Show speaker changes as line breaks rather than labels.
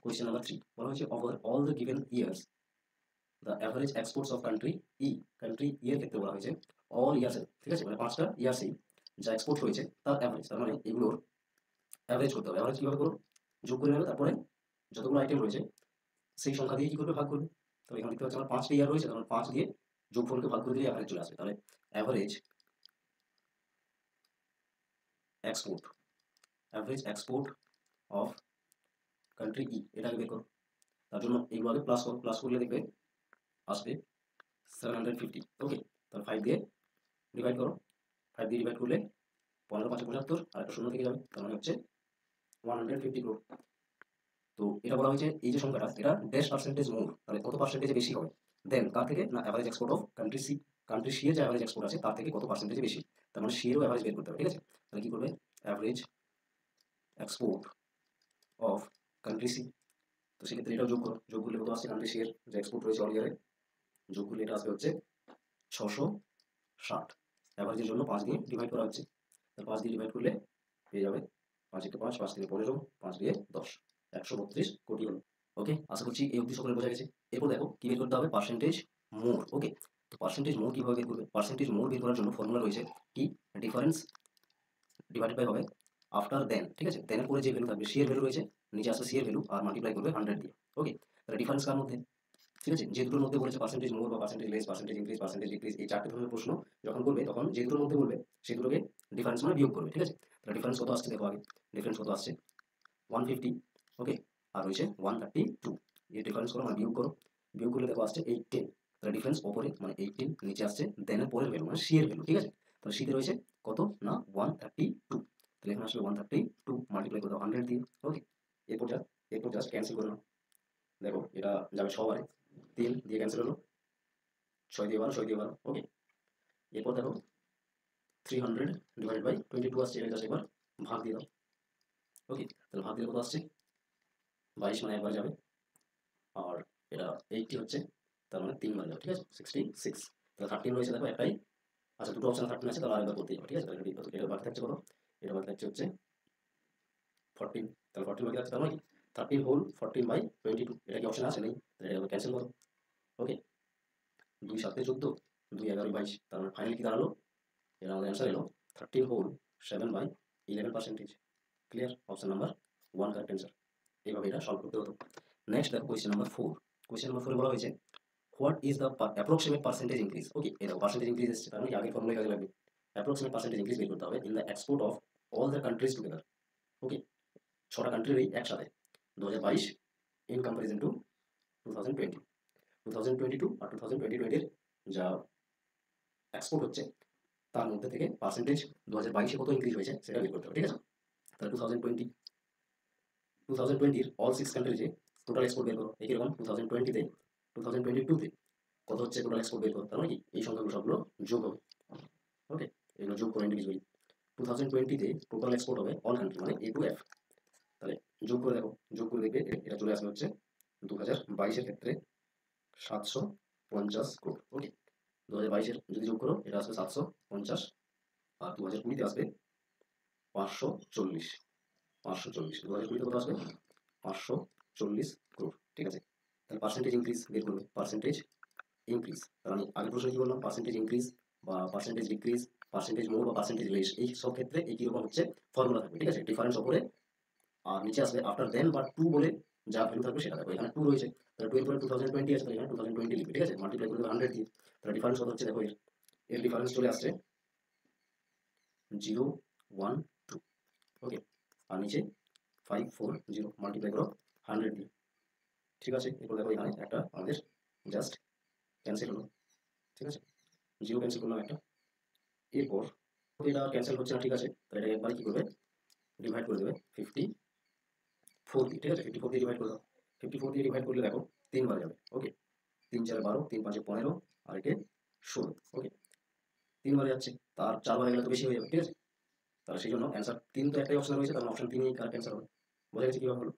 Question number 3 বলা হয়েছে over all the given years the average exports of country country এর ক্ষেত্রে বলা হয়েছে অল ইয়ার্সের, ঠিক আছে, মানে 5টা ইয়ার্সেই যা এক্সপোর্ট হয়েছে তার অ্যাভারেজ, তার মানে এগুলোর অ্যাভারেজ করতে হবে। অ্যাভারেজ কীভাবে করো, যোগ করে নেবে, তারপরে যতগুলো আইটেম রয়েছে সেই সংখ্যা দিয়ে কী করবে, ভাগ করবে। তবে এখানে দেখতে পাচ্ছি আমার 5টা ইয়ার রয়েছে, তার 5 দিয়ে যোগফলকে ভাগ করে দিলে অ্যাভারেজ চলে আসবে। তাহলে অ্যাভারেজ এক্সপোর্ট অফ কান্ট্রি এটা আগে বের করো। তার জন্য এগুলো আগে প্লাস করো, প্লাস করলে দেখবে আসবে 750। ওকে, তাহলে 5 দিয়ে ডিভাইড করো, 5 দিয়ে ডিভাইড করলে 15 5 75 আর একটা শূন্য থেকে যাবে, তার মানে হচ্ছে 150 ক্রোড। তো এটা বলা হয়েছে এই যে সংখ্যাটা এটা ড্যাশ পার্সেন্টেজ মোর, তাহলে কত পার্সেন্টেজে বেশি হবে দেন কার থেকে, না average export of country C এর যে অ্যাভারেজ এক্সপোর্ট আছে তার থেকে কত পার্সেন্টেজে বেশি, তার মানে সি এরও অ্যাভারেজ বের করতে হবে, ঠিক আছে। তাহলে কি করবে, average export of country C, তো সেক্ষেত্রে এটাও যোগ করো, যোগ করলে কত আসছে, কান্ট্রি সি এর যে এক্সপোর্ট রয়েছে অল ইয়ারে, যোগ করলে এটা আসবে হচ্ছে 660। অ্যাভারেজের জন্য 5 দিয়ে ডিভাইড করা হচ্ছে, তাহলে 5 দিয়ে ডিভাইড করলে পেয়ে যাবে 5 1 5, 5 3 15, 5 দিয়ে 10, 132 কোটি হলো। ওকে, আশা করছি এই অবধি সকলের বোঝা গেছে। এরপর দেখো কি বের করতে হবে, পার্সেন্টেজ মোর। ওকে, তো পার্সেন্টেজ মোর কীভাবে বের করবে, পার্সেন্টেজ মোর বের করার জন্য ফর্মুলা রয়েছে কি, ডিফারেন্স ডিভাইডেড বাই হবে আফটার দেন, ঠিক আছে, দেনের পরে যে ভ্যালু থাকবে সি এর ভ্যালু রয়েছে, নিচে আসবে সি এর ভ্যালু আর মাল্টিপ্লাই করবে 100 দিয়ে। ওকে, তাহলে ডিফারেন্স কার মধ্যে, ঠিক আছে, যে দুটোর মধ্যে বলেছে পার্সেন্টেজ মোর বা percentage less, percentage increase, percentage decrease, এই 4টে ধরনের প্রশ্ন যখন করবে তখন যে দুটোর মধ্যে বলবে সেই দুটোকে ডিফারেন্স মানে বিয়োগ করবে, ঠিক আছে। তাহলে ডিফারেন্স কত আসছে দেখো আগে, ডিফারেন্স কত আসছে 150। ওকে, আর রয়েছে 132, এই ডিফারেন্স করো মানে বিয়োগ করো, বিয়োগ করলে দেখো আসছে 18। তাহলে ডিফারেন্স ওপরে মানে 18, নিচে আসছে দেনের পরের ভ্যালু মানে সি এর ভ্যালু, ঠিক আছে। তাহলে সিতে রয়েছে কত না 132, তাহলে এখানে আসলে 132 মাল্টিপ্লাই করে দাও 100 দিয়ে। ওকে, এরপর জাস্ট ক্যান্সেল করে নাও, দেখো এটা যাবে সবারে, 3 দিয়ে ক্যান্সেল হলো, 6 দিয়ে 12, 6 দিয়ে 12। ওকে, এরপর দেখো 300 ডিভাইডেড বাই 22 আসছে, এটা জাস্ট একবার ভাগ দিয়ে দাও। ওকে, তাহলে ভাগ দিলে কত আসছে 22, মানে একবার যাবে, আর এটা 80 হচ্ছে, তার মানে 3 বার যাবে, ঠিক আছে, 66। তাহলে 13 রয়েছে দেখো একটাই, আচ্ছা দুটো অপশন 13 আছে, তাহলে আরেকবার করতেই হবে, ঠিক আছে। তাহলে এটা বাকি থাকছে কত, এটা বাকি থাকছে হচ্ছে 14, তাহলে 14 বাকি থাকছে, তার মানে কি 13 হোল 14 বাই 22, এটা কি অপশন আছে নেই, তাহলে এটা ক্যান্সেল করো। ওকে, 2 7 14, 2 11 22, তার মানে ফাইনালি কি দাঁড়ালো, এর আমাদের অ্যান্সার এলো 13 whole 7 by 11%। Clear, option number 1 correct answer. এইভাবে এটা সলভ করতে হতো। নেক্সট দেখো কোয়েশ্চেন নাম্বার 4, কোয়েশ্চেন নাম্বার 4 বলা হয়েছে what is the approximate percentage increase. Okay, এই দেখো পার্সেন্টেজ ইনক্রিজ এসেছে, তার মানে কি আগের ফর্মুলায় কাজে লাগবে, অ্যাপ্রক্সিমেট পার্সেন্টেজ ইনক্রিজ বের করতে হবে in the export of all the countries together. Okay, 6টা কান্ট্রিরই একসাথে 2022 ইন কম্পারিজন টু 2020, 2022 আর 2020 এর যা এক্সপোর্ট হচ্ছে তার মধ্যে থেকে পার্সেন্টেজ 2022-এ কত ইনক্রিজ হয়েছে সেটা বের করতে হবে, ঠিক আছে। তাহলে 2020-এর অল 6 কান্ট্রিজে টোটাল এক্সপোর্ট বের করো, একই রকম 2020-তে 2022-তে কত হচ্ছে টোটাল এক্সপোর্ট বের করো, তার মানে কি এই সংখ্যাগুলো সবগুলো যোগ হবে। ওকে, এগুলো যোগ করে ইন্ডিভিজুয়ালি 2020-তে টোটাল এক্সপোর্ট হবে অল কান্ট্রি মানে এ টু এফ, তাহলে যোগ করে দেখো, যোগ করে দেখবে এটা চলে আসবে হচ্ছে 2022-এর ক্ষেত্রে 750 ক্রোড। ওকে, 2022-এর যদি যোগ করো এটা আসবে 750, আর 2020-তে আসবে 540, 2020-তে কত আসবে 540 ক্রোড, ঠিক আছে। তাহলে পার্সেন্টেজ ইনক্রিজ বের করবে, পার্সেন্টেজ ইনক্রিজ, কারণ আমি আগের প্রশ্নে কি বললাম, পার্সেন্টেজ ইনক্রিজ বা পার্সেন্টেজ ডিক্রিজ, পার্সেন্টেজ মোর বা পার্সেন্টেজ লেস, এই সব ক্ষেত্রে একই রকম হচ্ছে ফর্মুলা থাকবে, ঠিক আছে। ডিফারেন্স ওপরে আর নিচে আসবে আফটার দেন বা টু বলে যা ভ্যালু থাকবে সেটা দেখো, এখানে 2 রয়েছে, তাহলে 2 এর পরে 2020 আছে, তাহলে এখানে 2020 লিখবে, ঠিক আছে, মাল্টিপ্লাই করে 100 দিয়ে। তাহলে ডিফারেন্স কত হচ্ছে দেখো, এর ডিফারেন্স চলে আসছে 012। ওকে, আর নিচে 540 মাল্টিপ্লাই করো 100 দিয়ে, ঠিক আছে। এরপর দেখো এখানে একটা আমাদের জাস্ট ক্যান্সেল হলো, ঠিক আছে, 0 ক্যান্সেল করলাম একটা। এরপর এটা ক্যান্সেল হচ্ছে না, ঠিক আছে, তাহলে এটা একবার কি করবে, ডিভাইড করে দেবে 54 দিয়ে, ঠিক আছে, 54 দিয়ে ডিভাইড করে দাও। 54 দিয়ে ডিভাইড করলে দেখো 3 বার যাবে। ওকে, 3 4 12, 3 5 15, আর একে 16। ওকে, 3 বারে যাচ্ছে, তার 4 বার গেলে তো বেশি হয়ে যাবে, ঠিক আছে। তাহলে সেই জন্য অ্যান্সার 3 তো একটাই অপশন রয়েছে, তার অপশন 3 কারেক্ট অ্যান্সার হবে। বোঝা গেছে কীভাবে হলো।